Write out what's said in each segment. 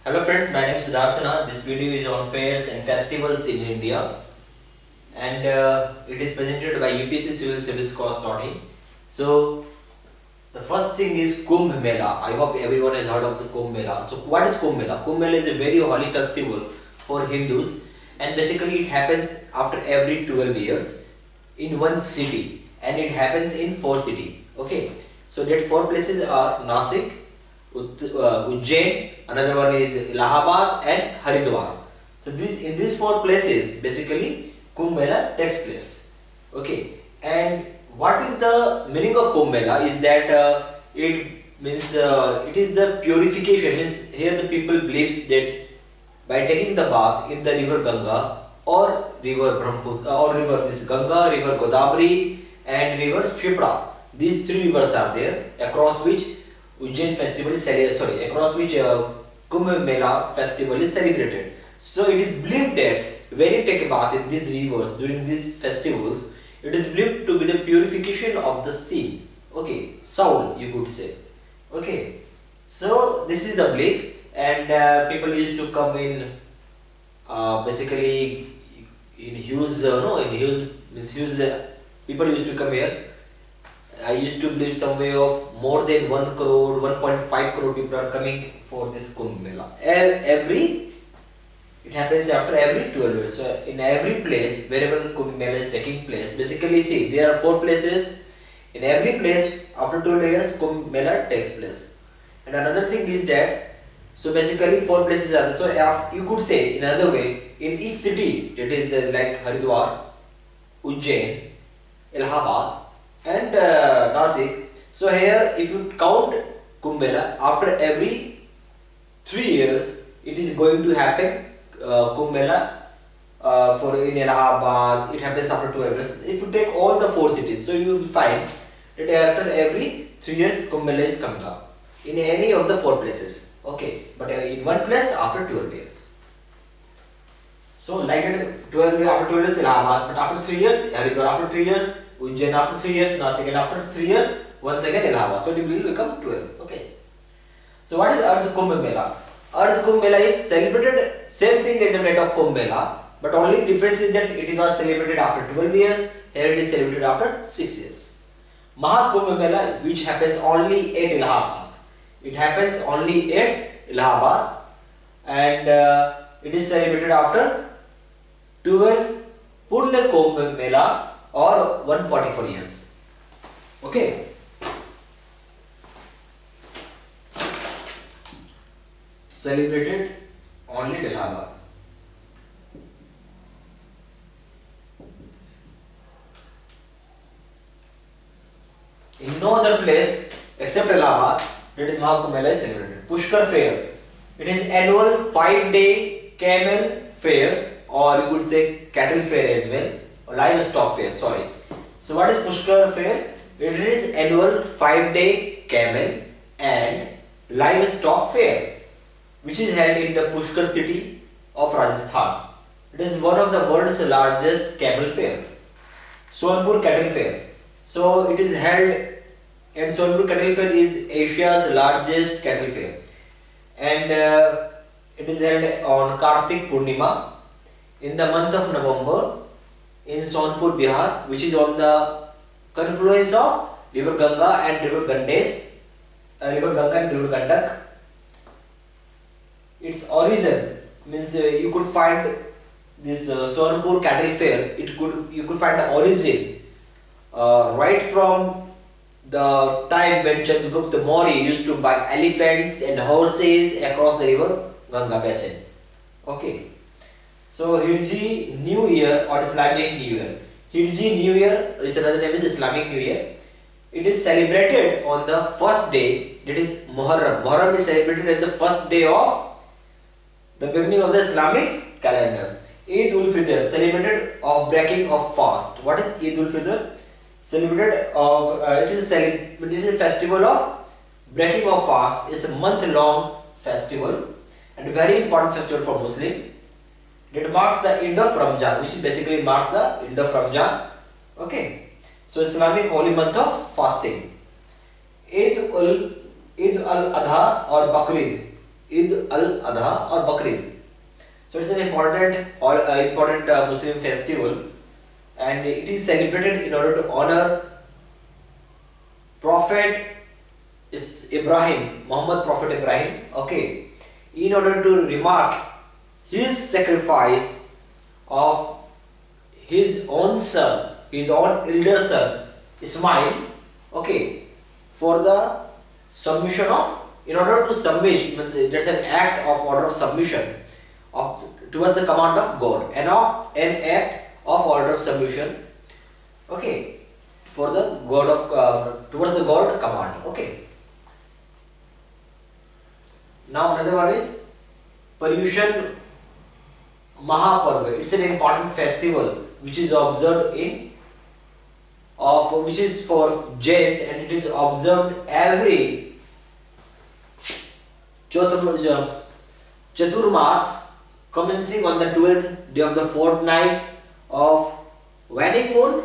Hello friends, my name is Sudarsana. This video is on fairs and festivals in India, and it is presented by UPSC Civil Service Course.in. So the first thing is Kumbh Mela. I hope everyone has heard of the Kumbh Mela. So what is Kumbh Mela? Kumbh Mela is a very holy festival for Hindus, and basically it happens after every 12 years in one city, and it happens in 4 cities. Okay, so that 4 places are Nasik, Ujjain, another one is Allahabad and Haridwar. So in these 4 places basically Kumbh Mela takes place. Okay, and what is the meaning of Kumbh Mela is that it means it is the purification. Means here the people believes that by taking the bath in the river Ganga or river Brahmaputra or river this Ganga, river Godavari and river Shipra. These 3 rivers are there across which Ujjain festival is celebrated, across which Kumbh Mela festival is celebrated. So it is believed that when you take a bath in these rivers during these festivals, it is believed to be the purification of the sin. Okay, soul you could say. Okay, so this is the belief, and people used to come in basically in huge, people used to come here. I used to believe somewhere of more than 1 crore, 1.5 crore people are coming for this Kumbh Mela. It happens after every 12 years. So in every place, wherever Kumbh Mela is taking place, basically see, there are 4 places. In every place, after 12 years, Kumbh Mela takes place. And another thing is that, so basically 4 places are there. So you could say in another way, in each city, it is like Haridwar, Ujjain, Allahabad, and Nasik. So here if you count Kumbh Mela, after every 3 years it is going to happen Kumbh Mela for in Allahabad. It happens after 12 years. If you take all the 4 cities, so you will find that after every 3 years Kumbh Mela is coming up in any of the 4 places. Okay, but in one place after 12 years. So like 12 after 12 years Allahabad, but after 3 years Haridwar, after 3 years Ujjain, after 3 years Nasik, and after 3 years once again Allahabad. So it will become 12. Okay. So what is Ardh Kumbh Mela? Ardh Kumbh Mela is celebrated same thing as a night of Kumbh Mela, but only difference is that it was celebrated after 12 years. Here it is celebrated after 6 years. Maha Kumbh Mela, which happens only at Allahabad. It happens only at Allahabad, and it is celebrated after 12 Punya Kumbh Mela or 144 years. Okay. Celebrated only at Allahabad. In no other place except Allahabad that is Maha Kumbh Mela is celebrated. Pushkar Fair. It is annual 5-day camel fair, or you could say cattle fair as well. Livestock fair, sorry. So what is Pushkar Fair? It is annual 5-day camel and livestock fair, which is held in the Pushkar city of Rajasthan. It is one of the world's largest camel fair. Sonpur Cattle Fair. So it is held, and Sonpur Cattle Fair is Asia's largest cattle fair, and it is held on Kartik Purnima in the month of November in Sonpur, Bihar, which is on the confluence of river Ganga and river Ganges, river Ganga and river Gandak. Its origin means you could find this Sonpur Cattle Fair. You could find the origin right from the time when Chandragupta Maurya used to buy elephants and horses across the river Ganga basin. Okay. So Hirji New Year or Islamic New Year. Hirji New Year is another name is Islamic New Year. It is celebrated on the first day, that is Muharram. Muharram is celebrated as the first day of the beginning of the Islamic calendar. Eid ul Fitr, celebrated of breaking of fast. What is Eid ul Fitr? Celebrated of it is a festival of breaking of fast. It's a month-long festival and a very important festival for Muslim. It marks the end of Ramjan, which basically marks the end of Ramjan. Okay, so Islamic holy month of fasting. Eid al-Adha or Bakrid Eid al-Adha or Bakrid. So it's an important Muslim festival, and it is celebrated in order to honor Prophet Ibrahim, Muhammad Prophet Ibrahim, okay, in order to remark his sacrifice of his own son, his own elder son, Ismail, okay, for the submission of, in order to submit, means there's an act of order of submission of towards the command of God, and an act of order of submission, okay, for the God of towards the God command, okay. Now another one is Paryushan Mahaparva. It's an important festival which is observed which is for Jains, and it is observed every Chaturmas, commencing on the 12th day of the fortnight of waning moon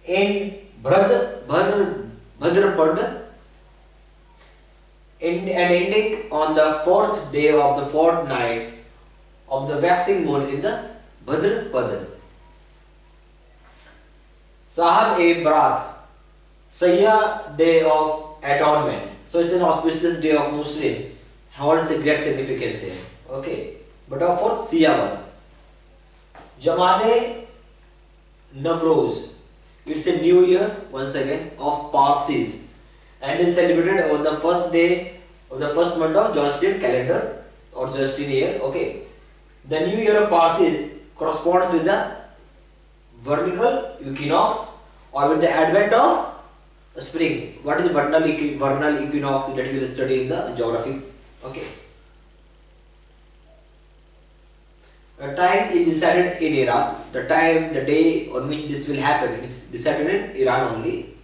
in Bhadrapada, and ending on the 4th day of the fortnight of the waxing moon in the Bhadrapada. Sahab-e-Barat, Sayyah, day of atonement. So it's an auspicious day of Muslim. Holds a great significance here. Okay. But of course, Siyawan. Jamade Navroz. It's a new year, once again, of Parsis, and is celebrated on the first day of the first month of Zoroastrian calendar or Zoroastrian year. Okay. The new year of Parsis corresponds with the vernal equinox, or with the advent of spring. What is vernal equinox? That we will study in the geography. Okay. The time is decided in Iran. The day on which this will happen is decided in Iran only,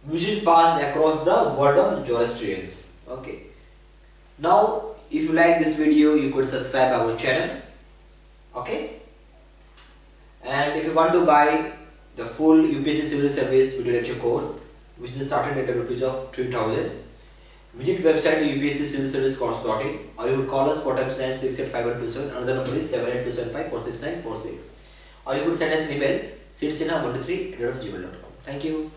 which is passed across the world of Zoroastrians. Okay. Now, if you like this video, you could subscribe our channel. Okay. And if you want to buy the full UPSC Civil Service video lecture course, which is started at the rupees of 3,000, visit website upsccivilservicecourse.in, or you would call us for times 9685127. Another number is 782754696, or you could send us an email seedsinha123@gmail.com. Thank you.